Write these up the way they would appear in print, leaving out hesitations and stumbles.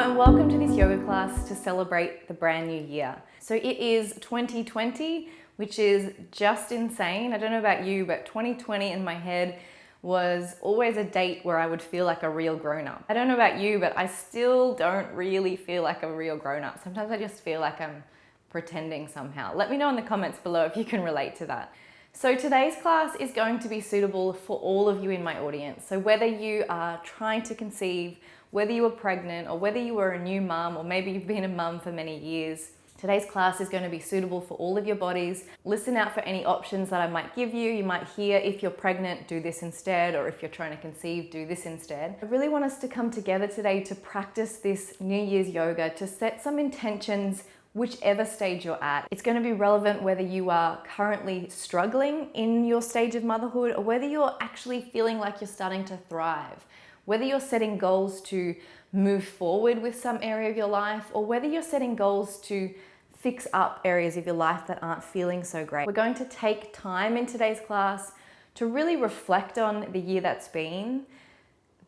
and welcome to this yoga class to celebrate the brand new year. So it is 2020, which is just insane. I don't know about you, but 2020 in my head was always a date where I would feel like a real grown-up. I don't know about you, but I still don't really feel like a real grown-up. Sometimes I just feel like I'm pretending somehow. Let me know in the comments below if you can relate to that. So today's class is going to be suitable for all of you in my audience. So whether you are trying to conceive, whether you are pregnant, or whether you are a new mum, or maybe you've been a mum for many years, today's class is going to be suitable for all of your bodies. Listen out for any options that I might give you. You might hear, if you're pregnant, do this instead, or if you're trying to conceive, do this instead. I really want us to come together today to practice this New Year's yoga, to set some intentions whichever stage you're at. It's going to be relevant whether you are currently struggling in your stage of motherhood or whether you're actually feeling like you're starting to thrive. Whether you're setting goals to move forward with some area of your life or whether you're setting goals to fix up areas of your life that aren't feeling so great. We're going to take time in today's class to really reflect on the year that's been,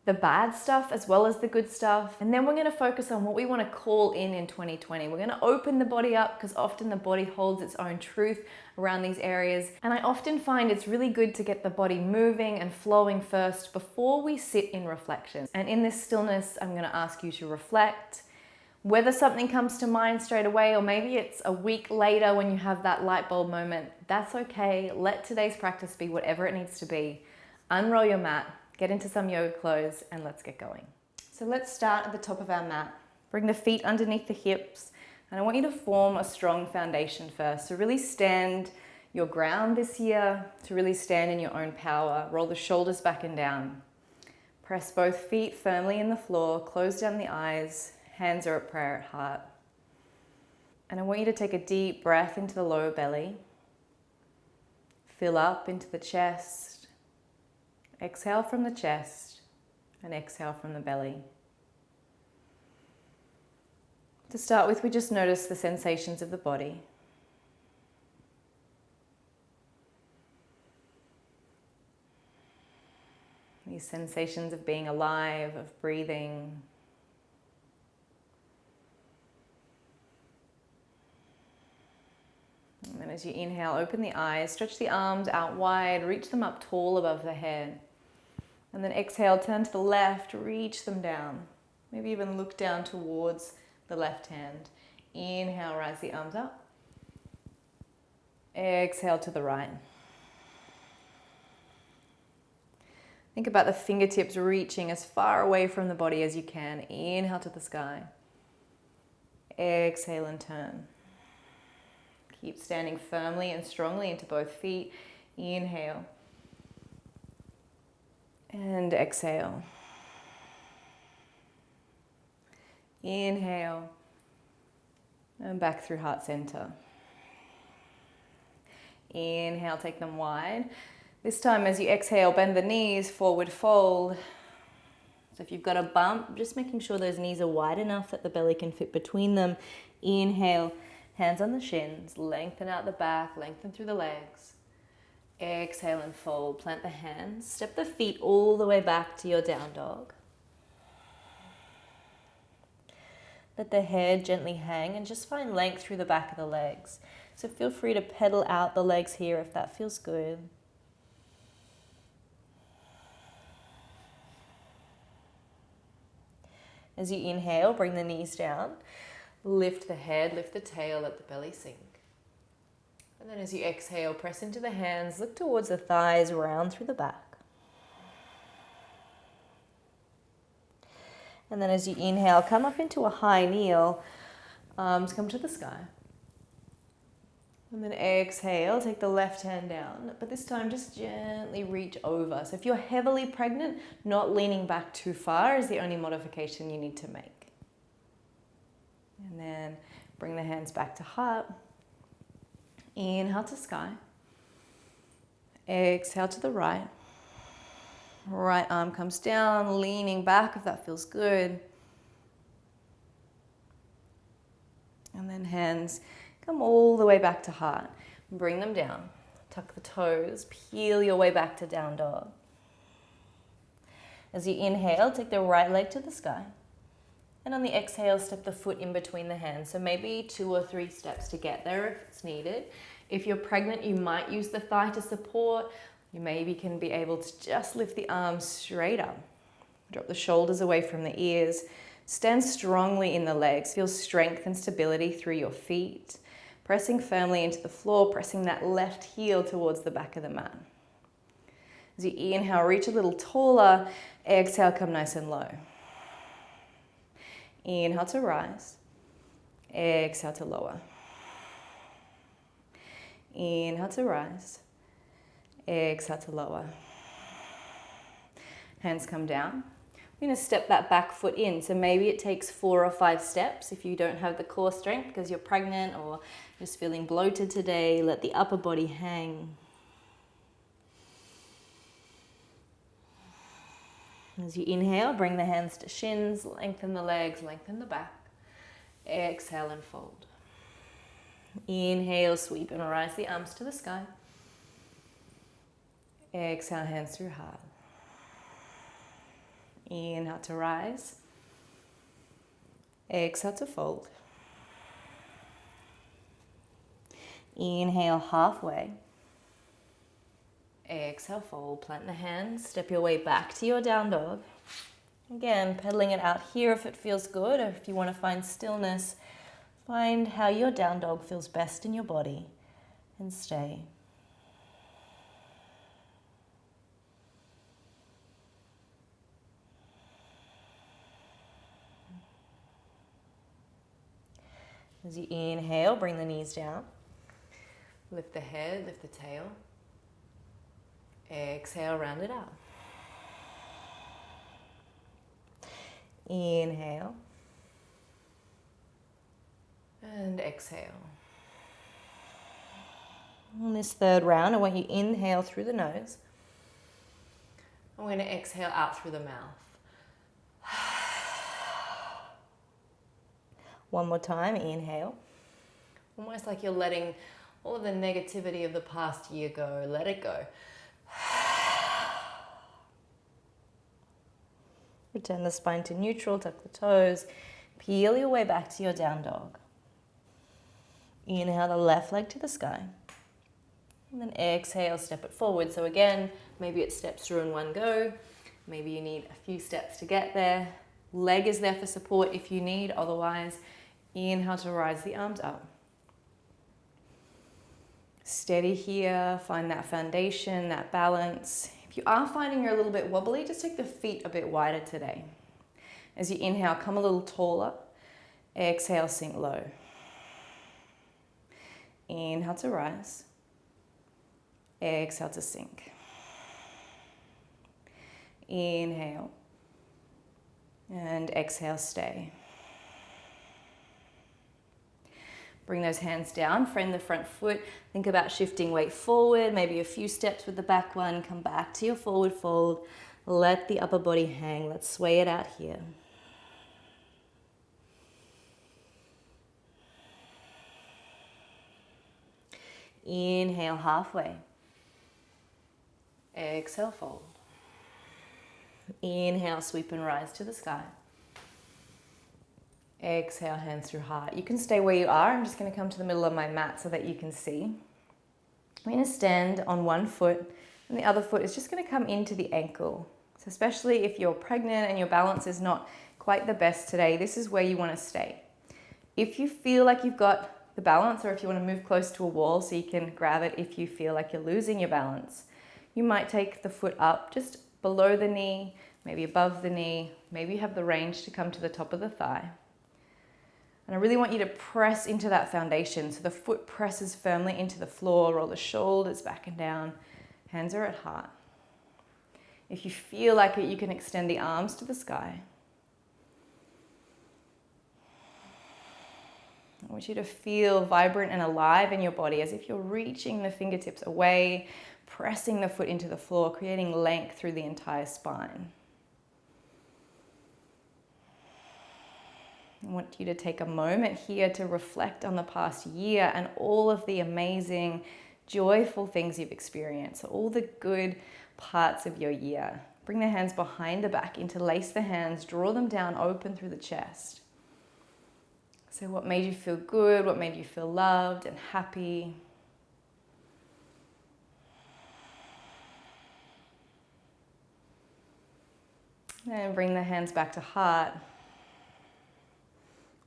the bad stuff as well as the good stuff. And then we're going to focus on what we want to call in 2020. We're going to open the body up because often the body holds its own truth around these areas. And I often find it's really good to get the body moving and flowing first before we sit in reflection. And in this stillness, I'm going to ask you to reflect. Whether something comes to mind straight away, or maybe it's a week later when you have that light bulb moment, that's okay. Let today's practice be whatever it needs to be. Unroll your mat. Get into some yoga clothes and let's get going. So let's start at the top of our mat. Bring the feet underneath the hips. And I want you to form a strong foundation first. So really stand your ground this year, to really stand in your own power. Roll the shoulders back and down. Press both feet firmly in the floor. Close down the eyes. Hands are at prayer at heart. And I want you to take a deep breath into the lower belly. Fill up into the chest. Exhale from the chest and exhale from the belly. To start with, we just notice the sensations of the body. These sensations of being alive, of breathing. And then as you inhale, open the eyes, stretch the arms out wide, reach them up tall above the head. And then exhale, turn to the left, reach them down. Maybe even look down towards the left hand. Inhale, rise the arms up. Exhale to the right. Think about the fingertips reaching as far away from the body as you can. Inhale to the sky. Exhale and turn. Keep standing firmly and strongly into both feet. Inhale. And exhale. Inhale. And back through heart center. Inhale, take them wide. This time as you exhale, bend the knees, forward fold. So if you've got a bump, just making sure those knees are wide enough that the belly can fit between them. Inhale, hands on the shins, lengthen out the back, lengthen through the legs. Exhale and fold, plant the hands, step the feet all the way back to your down dog. Let the head gently hang and just find length through the back of the legs. So feel free to pedal out the legs here if that feels good. As you inhale, bring the knees down, lift the head, lift the tail, let the belly sink. And then as you exhale, press into the hands, look towards the thighs, round through the back. And then as you inhale, come up into a high kneel, arms come to the sky. And then exhale, take the left hand down, but this time just gently reach over. So if you're heavily pregnant, not leaning back too far is the only modification you need to make. And then bring the hands back to heart. Inhale to sky. Exhale to the right. Right arm comes down, leaning back if that feels good. And then hands come all the way back to heart. Bring them down. Tuck the toes. Peel your way back to down dog. As you inhale, take the right leg to the sky. And on the exhale, step the foot in between the hands. So maybe 2 or 3 steps to get there if it's needed. If you're pregnant, you might use the thigh to support. You maybe can be able to just lift the arms straight up. Drop the shoulders away from the ears. Stand strongly in the legs. Feel strength and stability through your feet. Pressing firmly into the floor, pressing that left heel towards the back of the mat. As you inhale, reach a little taller. Exhale, come nice and low. Inhale to rise. Exhale to lower. Inhale to rise. Exhale to lower. Hands come down. We're going to step that back foot in. So maybe it takes 4 or 5 steps if you don't have the core strength because you're pregnant or just feeling bloated today. Let the upper body hang. As you inhale, bring the hands to shins, lengthen the legs, lengthen the back. Exhale and fold. Inhale, sweep and rise the arms to the sky. Exhale, hands through heart. Inhale to rise. Exhale to fold. Inhale halfway. Exhale, fold. Plant the hands. Step your way back to your down dog. Again, pedaling it out here if it feels good, or if you want to find stillness, find how your down dog feels best in your body and stay. As you inhale, bring the knees down. Lift the head, lift the tail. Exhale, round it out. Inhale. And exhale. On this third round, I want you to inhale through the nose. I'm going to exhale out through the mouth. One more time, inhale. Almost like you're letting all of the negativity of the past year go. Let it go. Return the spine to neutral, tuck the toes. Peel your way back to your down dog. Inhale the left leg to the sky. And then exhale, step it forward. So again, maybe it steps through in one go. Maybe you need a few steps to get there. Leg is there for support if you need. Otherwise, inhale to rise the arms up. Steady here. Find that foundation, that balance. If you are finding you're a little bit wobbly, just take the feet a bit wider today. As you inhale, come a little taller. Exhale, sink low. Inhale to rise. Exhale to sink. Inhale. And exhale, stay. Bring those hands down, frame the front foot. Think about shifting weight forward, maybe a few steps with the back one. Come back to your forward fold. Let the upper body hang. Let's sway it out here. Inhale halfway. Exhale, fold. Inhale, sweep and rise to the sky. Exhale, hands through heart. You can stay where you are. I'm just going to come to the middle of my mat so that you can see. I'm going to stand on one foot and the other foot is just going to come into the ankle. So especially if you're pregnant and your balance is not quite the best today, this is where you want to stay. If you feel like you've got the balance, or if you want to move close to a wall so you can grab it if you feel like you're losing your balance, you might take the foot up just below the knee, maybe above the knee. Maybe you have the range to come to the top of the thigh. And I really want you to press into that foundation so the foot presses firmly into the floor, roll the shoulders back and down, hands are at heart. If you feel like it, you can extend the arms to the sky. I want you to feel vibrant and alive in your body as if you're reaching the fingertips away, pressing the foot into the floor, creating length through the entire spine. I want you to take a moment here to reflect on the past year and all of the amazing, joyful things you've experienced, all the good parts of your year. Bring the hands behind the back, interlace the hands, draw them down, open through the chest. So what made you feel good? What made you feel loved and happy? And bring the hands back to heart.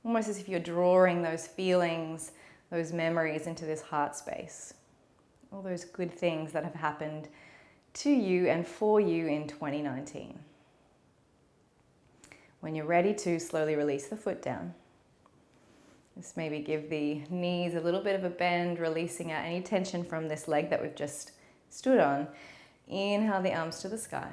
Almost as if you're drawing those feelings, those memories into this heart space. All those good things that have happened to you and for you in 2019. When you're ready to, slowly release the foot down. Just maybe give the knees a little bit of a bend, releasing out any tension from this leg that we've just stood on. Inhale the arms to the sky.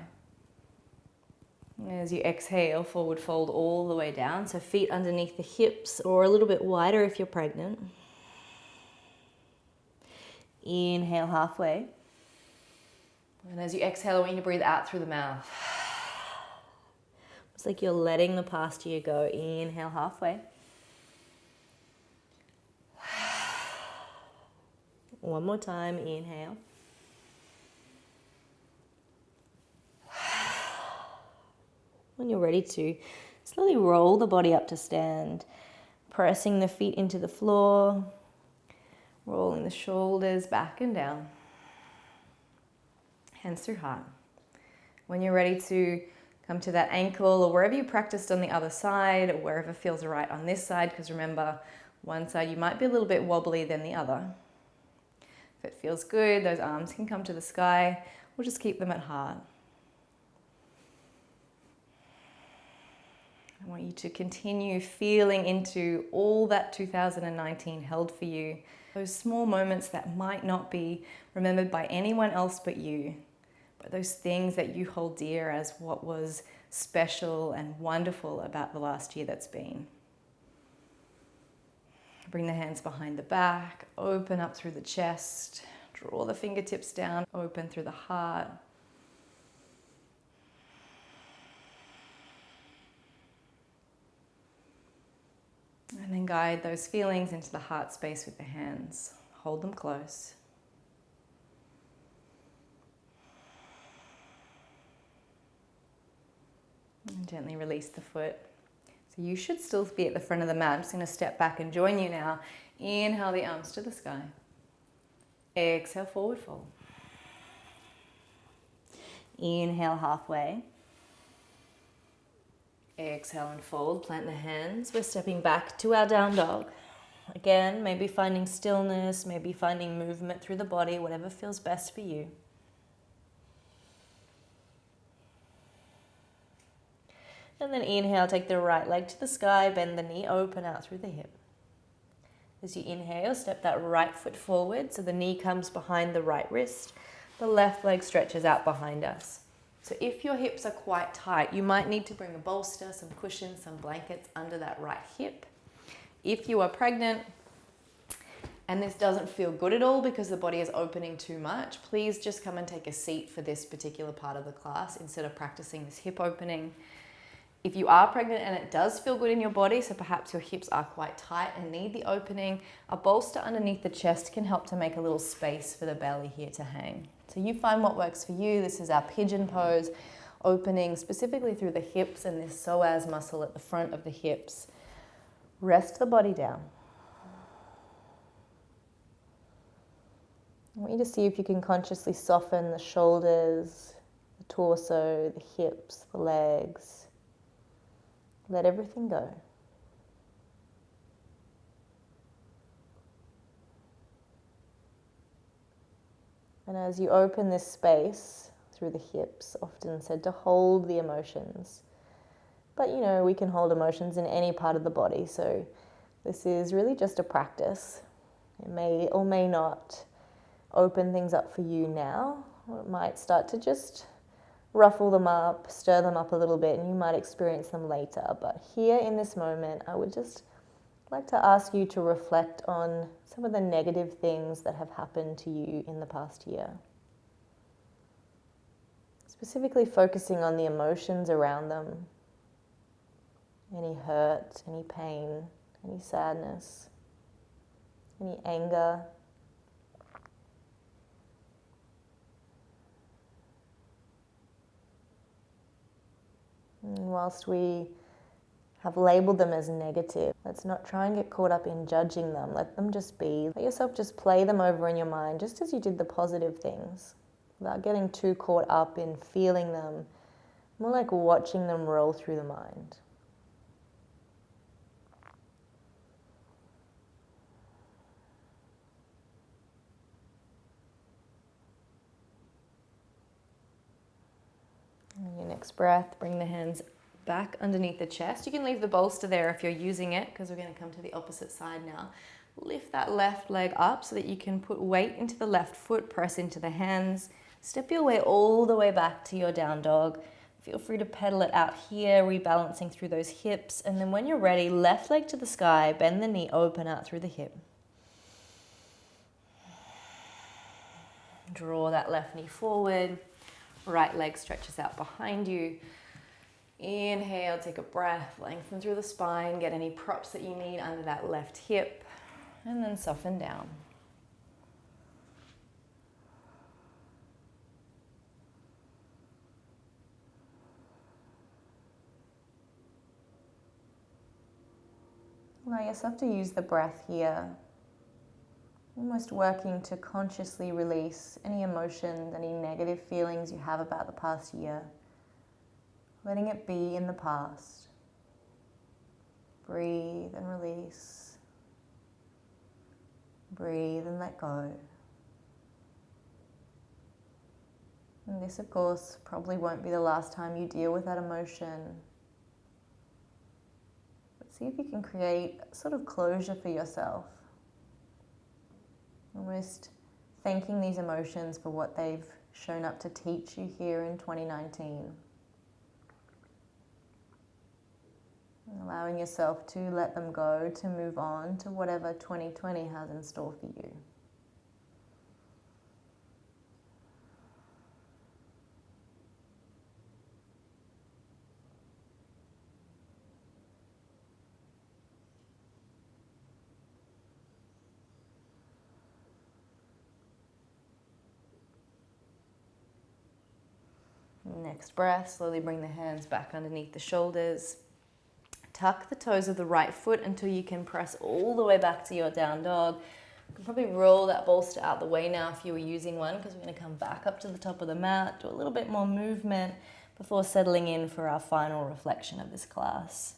As you exhale, forward fold all the way down. So feet underneath the hips or a little bit wider if you're pregnant. Inhale halfway. And as you exhale, I want you to breathe out through the mouth. It's like you're letting the past year go. Inhale halfway. One more time, inhale. When you're ready to, slowly roll the body up to stand, pressing the feet into the floor, rolling the shoulders back and down. Hands through heart. When you're ready to come to that ankle or wherever you practiced on the other side, or wherever feels right on this side, because remember, one side you might be a little bit wobbly than the other. If it feels good, those arms can come to the sky. We'll just keep them at heart. I want you to continue feeling into all that 2019 held for you. Those small moments that might not be remembered by anyone else but you. But those things that you hold dear as what was special and wonderful about the last year that's been. Bring the hands behind the back, open up through the chest, draw the fingertips down, open through the heart. And then guide those feelings into the heart space with the hands. Hold them close. And gently release the foot. So you should still be at the front of the mat. I'm just going to step back and join you now. Inhale the arms to the sky. Exhale, forward fold. Inhale halfway. Exhale and fold. Plant the hands. We're stepping back to our down dog. Again, maybe finding stillness, maybe finding movement through the body, whatever feels best for you. And then inhale, take the right leg to the sky, bend the knee, open out through the hip. As you inhale, step that right foot forward so the knee comes behind the right wrist. The left leg stretches out behind us. So if your hips are quite tight, you might need to bring a bolster, some cushions, some blankets under that right hip. If you are pregnant and this doesn't feel good at all because the body is opening too much, please just come and take a seat for this particular part of the class instead of practicing this hip opening. If you are pregnant and it does feel good in your body, so perhaps your hips are quite tight and need the opening, a bolster underneath the chest can help to make a little space for the belly here to hang. So you find what works for you. This is our pigeon pose, opening specifically through the hips and this psoas muscle at the front of the hips. Rest the body down. I want you to see if you can consciously soften the shoulders, the torso, the hips, the legs. Let everything go. And as you open this space through the hips, often said to hold the emotions. But you know, we can hold emotions in any part of the body, so this is really just a practice. It may or may not open things up for you now, or it might start to just ruffle them up, stir them up a little bit, and you might experience them later. But here in this moment, I would just like to ask you to reflect on some of the negative things that have happened to you in the past year. Specifically focusing on the emotions around them. Any hurt, any pain, any sadness, any anger. And whilst we have labeled them as negative, let's not try and get caught up in judging them. Let them just be. Let yourself just play them over in your mind, just as you did the positive things, without getting too caught up in feeling them, more like watching them roll through the mind. And your next breath, bring the hands back underneath the chest. You can leave the bolster there if you're using it, because we're going to come to the opposite side now. Lift that left leg up so that you can put weight into the left foot, press into the hands. Step your way all the way back to your down dog. Feel free to pedal it out here, rebalancing through those hips. And then when you're ready, left leg to the sky, bend the knee, open out through the hip. Draw that left knee forward. Right leg stretches out behind you. Inhale, take a breath, lengthen through the spine, get any props that you need under that left hip, and then soften down. Allow yourself to use the breath here, almost working to consciously release any emotions, any negative feelings you have about the past year. Letting it be in the past. Breathe and release. Breathe and let go. And this, of course, probably won't be the last time you deal with that emotion. But see if you can create a sort of closure for yourself. Almost thanking these emotions for what they've shown up to teach you here in 2019. Allowing yourself to let them go, to move on to whatever 2020 has in store for you. Next breath, slowly bring the hands back underneath the shoulders. Tuck the toes of the right foot until you can press all the way back to your down dog. You can probably roll that bolster out the way now if you were using one, because we're going to come back up to the top of the mat, do a little bit more movement before settling in for our final reflection of this class.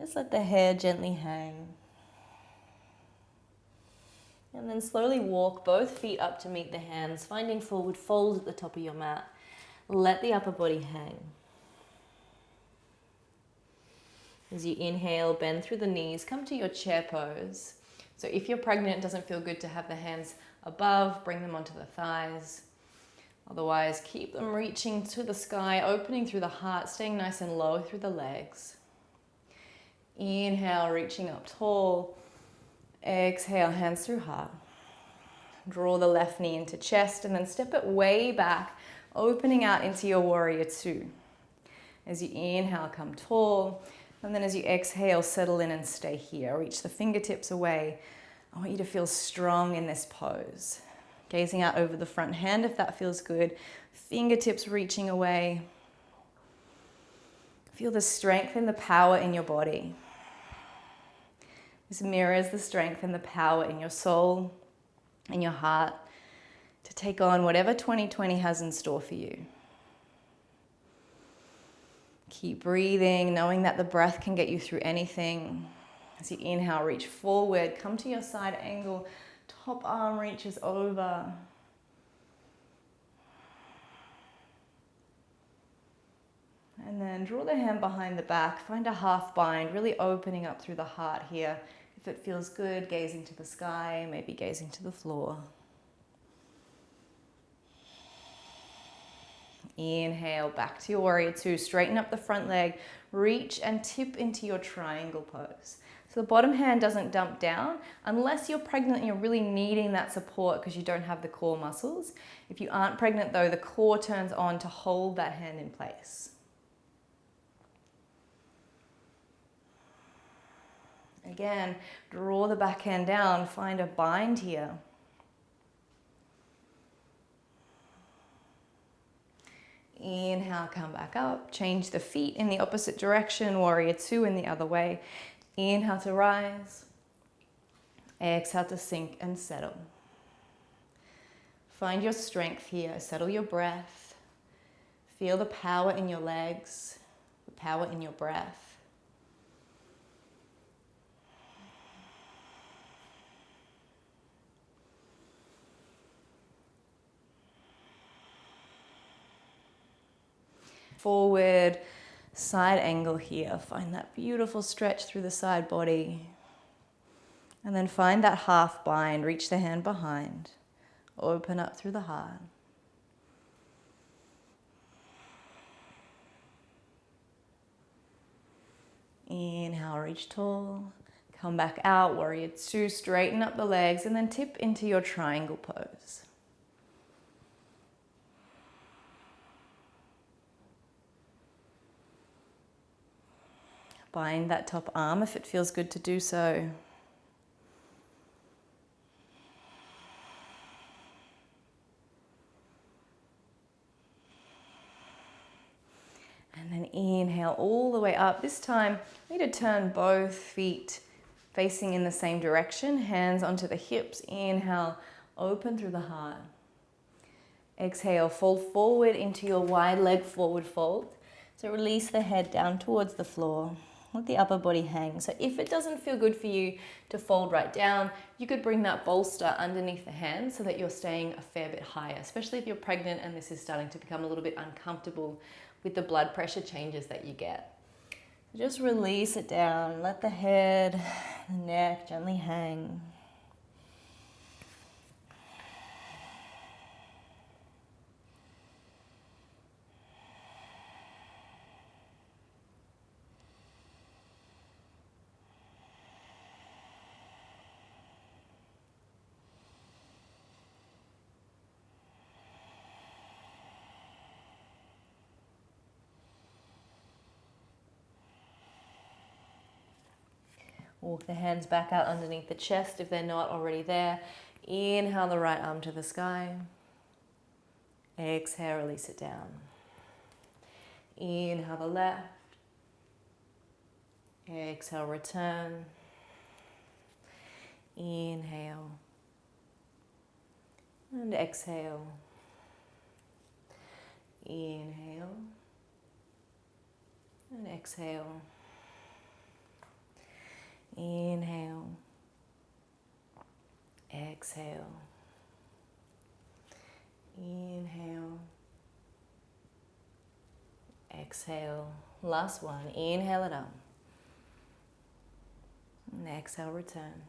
Just let the hair gently hang. And then slowly walk both feet up to meet the hands, finding forward fold at the top of your mat. Let the upper body hang. As you inhale, bend through the knees, come to your chair pose. So if you're pregnant, it doesn't feel good to have the hands above, bring them onto the thighs. Otherwise, keep them reaching to the sky, opening through the heart, staying nice and low through the legs. Inhale, reaching up tall. Exhale, hands through heart. Draw the left knee into chest and then step it way back, opening out into your warrior two. As you inhale, come tall. And then as you exhale, settle in and stay here. Reach the fingertips away. I want you to feel strong in this pose. Gazing out over the front hand if that feels good. Fingertips reaching away. Feel the strength and the power in your body. This mirrors the strength and the power in your soul, in your heart, to take on whatever 2020 has in store for you. Keep breathing, knowing that the breath can get you through anything. As you inhale, reach forward, come to your side angle, top arm reaches over. And then draw the hand behind the back, find a half bind, really opening up through the heart here. If it feels good, gazing to the sky, maybe gazing to the floor. Inhale, back to your warrior two. Straighten up the front leg, reach and tip into your triangle pose. So the bottom hand doesn't dump down unless you're pregnant and you're really needing that support because you don't have the core muscles. If you aren't pregnant though, the core turns on to hold that hand in place. Again, draw the back hand down, find a bind here. Inhale, come back up. Change the feet in the opposite direction. Warrior two in the other way. Inhale to rise. Exhale to sink and settle. Find your strength here. Settle your breath. Feel the power in your legs, the power in your breath. Forward, side angle here. Find that beautiful stretch through the side body. And then find that half bind. Reach the hand behind. Open up through the heart. Inhale, reach tall. Come back out, warrior two. Straighten up the legs and then tip into your triangle pose. Bind that top arm if it feels good to do so. And then inhale all the way up. This time, you need to turn both feet facing in the same direction. Hands onto the hips. Inhale, open through the heart. Exhale, fold forward into your wide leg forward fold. So release the head down towards the floor. Let the upper body hang. So if it doesn't feel good for you to fold right down, you could bring that bolster underneath the hands so that you're staying a fair bit higher, especially if you're pregnant and this is starting to become a little bit uncomfortable with the blood pressure changes that you get. Just release it down. Let the head, the neck gently hang. Walk the hands back out underneath the chest if they're not already there. Inhale the right arm to the sky. Exhale, release it down. Inhale the left. Exhale, return. Inhale. And exhale. Inhale. And exhale. Inhale, exhale, inhale, exhale. Last one, inhale it up, and exhale, return.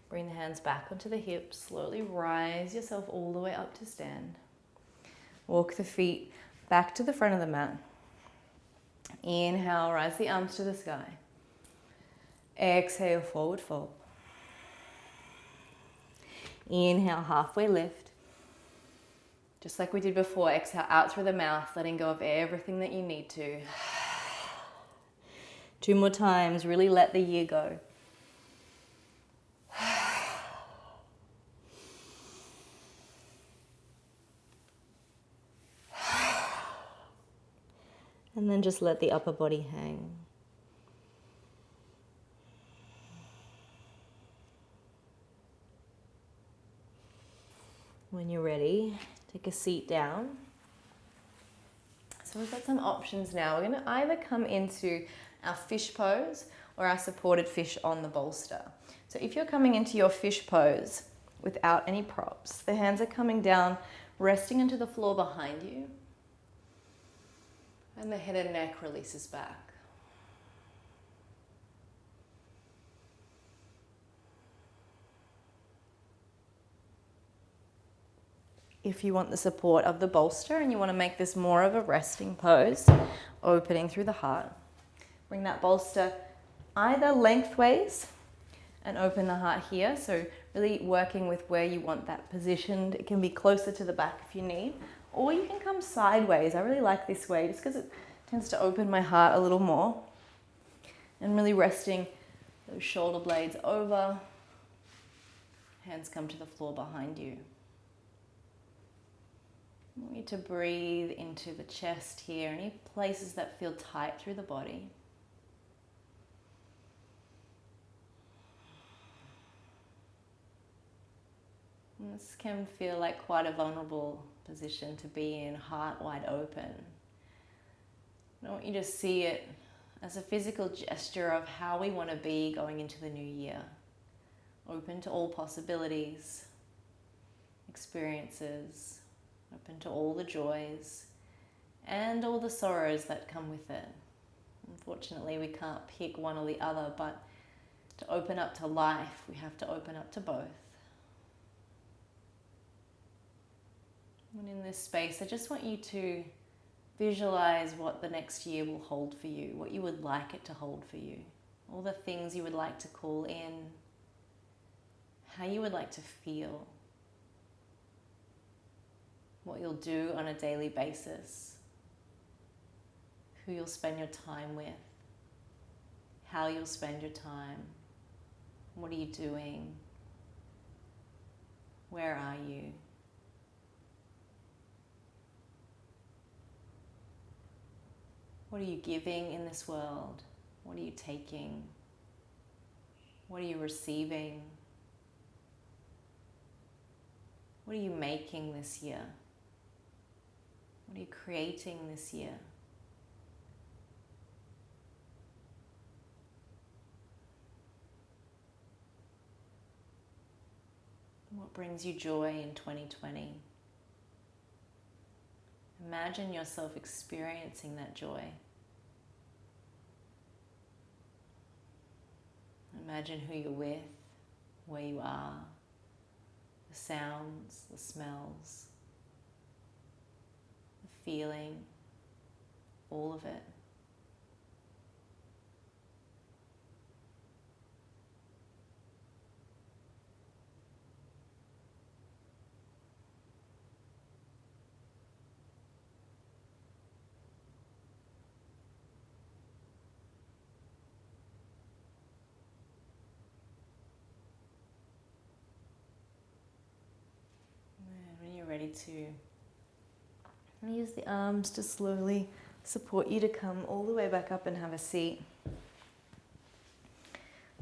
Bring the hands back onto the hips, slowly rise yourself all the way up to stand. Walk the feet back to the front of the mat. Inhale, rise the arms to the sky. Exhale, forward fold. Inhale, halfway lift. Just like we did before, exhale out through the mouth, letting go of everything that you need to. 2 more times, really let the year go. And then just let the upper body hang. When you're ready, take a seat down. So we've got some options now. We're going to either come into our fish pose or our supported fish on the bolster. So if you're coming into your fish pose without any props, the hands are coming down, resting into the floor behind you, and the head and neck releases back. If you want the support of the bolster and you want to make this more of a resting pose, opening through the heart, bring that bolster either lengthways and open the heart here. So really working with where you want that positioned. It can be closer to the back if you need, or you can come sideways. I really like this way just because it tends to open my heart a little more. And really resting those shoulder blades over. Hands come to the floor behind you. I want you to breathe into the chest here, any places that feel tight through the body. And this can feel like quite a vulnerable position to be in, heart wide open. I want you to see it as a physical gesture of how we want to be going into the new year. Open to all possibilities, experiences, open to all the joys and all the sorrows that come with it. Unfortunately, we can't pick one or the other, but to open up to life, we have to open up to both. And in this space, I just want you to visualize what the next year will hold for you, what you would like it to hold for you, all the things you would like to call in, how you would like to feel, what you'll do on a daily basis, who you'll spend your time with, how you'll spend your time, what are you doing, where are you? What are you giving in this world? What are you taking? What are you receiving? What are you making this year? What are you creating this year? What brings you joy in 2020? Imagine yourself experiencing that joy. Imagine who you're with, where you are, the sounds, the smells, the feeling, all of it. Ready to use the arms to slowly support you to come all the way back up and have a seat. I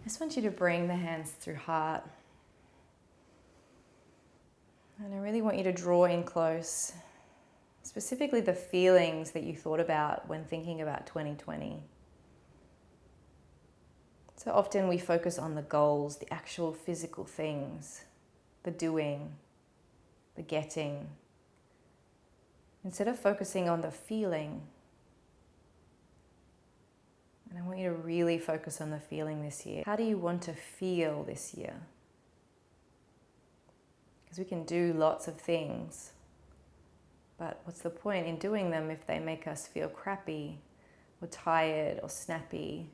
just want you to bring the hands through heart. And I really want you to draw in close, specifically the feelings that you thought about when thinking about 2020. So often we focus on the goals, the actual physical things, the doing, the getting, instead of focusing on the feeling. And I want you to really focus on the feeling this year. How do you want to feel this year? Because we can do lots of things, but what's the point in doing them if they make us feel crappy or tired or snappy?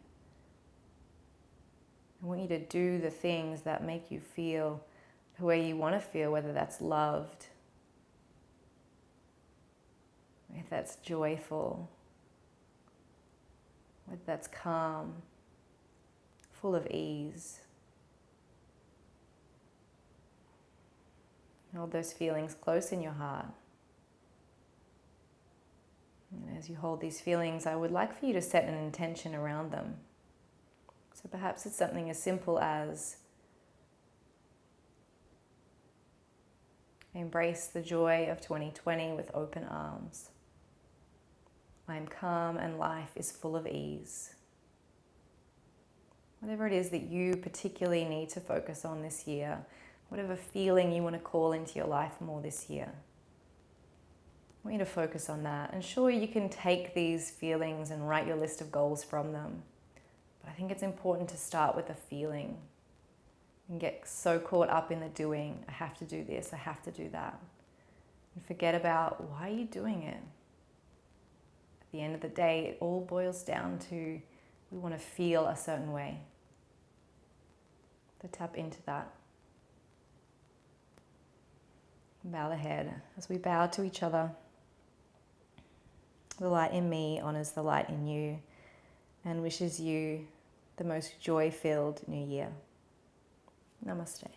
I want you to do the things that make you feel the way you want to feel, whether that's loved, if that's joyful, whether that's calm, full of ease. Hold those feelings close in your heart. And as you hold these feelings, I would like for you to set an intention around them. So perhaps it's something as simple as embrace the joy of 2020 with open arms. I am calm and life is full of ease. Whatever it is that you particularly need to focus on this year, whatever feeling you want to call into your life more this year, I want you to focus on that. And sure, you can take these feelings and write your list of goals from them. But I think it's important to start with a feeling and get so caught up in the doing. I have to do this, I have to do that. And forget about why are you doing it. At the end of the day, it all boils down to we want to feel a certain way. So tap into that. Bow the head as we bow to each other. The light in me honors the light in you and wishes you the most joy-filled new year. Namaste.